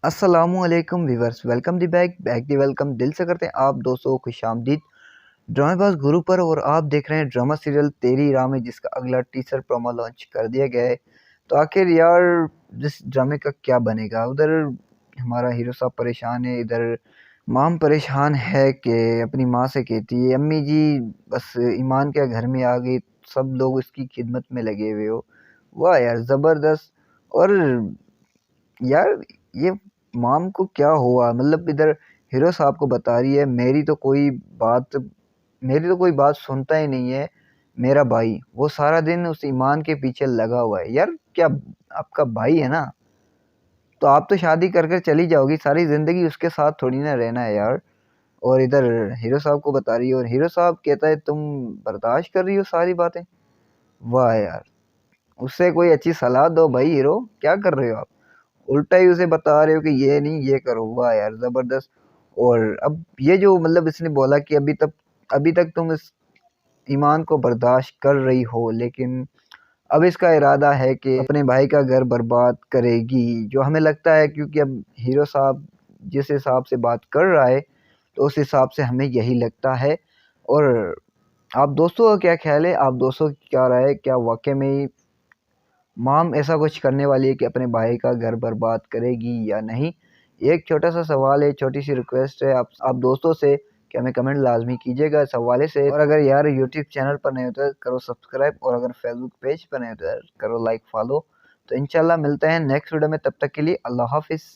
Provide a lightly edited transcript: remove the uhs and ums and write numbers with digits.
अस्सलामुअलैकुम viewers, welcome the back the welcome दिल से करते हैं आप दोस्तों को खुशामदीद ड्रामेबाज गुरु पर। और आप देख रहे हैं ड्रामा सीरियल तेरी राह में, जिसका अगला टीजर प्रोमो लॉन्च कर दिया गया है। तो आखिर यार जिस ड्रामे का क्या बनेगा। उधर हमारा हीरो साहब परेशान है, इधर माम परेशान है कि अपनी माँ से कहती है अम्मी जी बस ईमान के घर में आ गई, सब लोग उसकी खिदमत में लगे हुए हो। वाह यार ज़बरदस्त। और यार ये मॉम को क्या हुआ, मतलब इधर हीरो साहब को बता रही है मेरी तो कोई बात सुनता ही नहीं है। मेरा भाई वो सारा दिन उस ईमान के पीछे लगा हुआ है। यार क्या आपका भाई है ना, तो आप तो शादी कर कर चली जाओगी, सारी जिंदगी उसके साथ थोड़ी ना रहना है यार। और इधर हीरो साहब को बता रही है और हीरो साहब कहता है तुम बर्दाश्त कर रही हो सारी बातें। वाह यार, उससे कोई अच्छी सलाह दो भाई हीरो, क्या कर रहे हो आप, उल्टा ही उसे बता रहे हो कि ये नहीं ये करो। वाह यार जबरदस्त। और अब ये जो मतलब इसने बोला कि अभी तक तुम इस ईमान को बर्दाश्त कर रही हो, लेकिन अब इसका इरादा है कि अपने भाई का घर बर्बाद करेगी, जो हमें लगता है क्योंकि अब हीरो साहब जिस हिसाब से बात कर रहा है तो उस हिसाब से हमें यही लगता है। और आप दोस्तों का क्या ख्याल है, आप दोस्तों की क्या राय है, क्या वाकई में ही मॉम ऐसा कुछ करने वाली है कि अपने भाई का घर बर्बाद करेगी या नहीं। एक छोटा सा सवाल है, छोटी सी रिक्वेस्ट है आप दोस्तों से कि हमें कमेंट लाजमी कीजिएगा इस हवाले से। और अगर यार यूट्यूब चैनल पर नए हो तो करो सब्सक्राइब, और अगर फेसबुक पेज पर नए हो तो करो लाइक फॉलो। तो इंशाल्लाह मिलते हैं नेक्स्ट वीडियो में, तब तक के लिए अल्लाह हाफिज़।